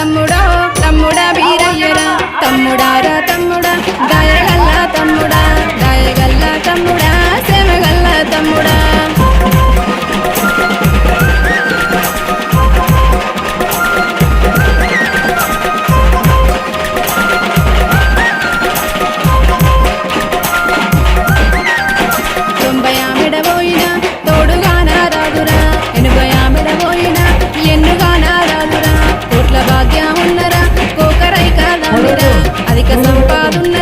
తమ్ముడో తమ్ముడా వీరయ్యరా తమ్ముడారా తమ్ముడా దయగల్ల తమ్ముడా దయగల్ల తమ్ముడా సేమగల్ల తమ్ముడా అధిక సంపాదన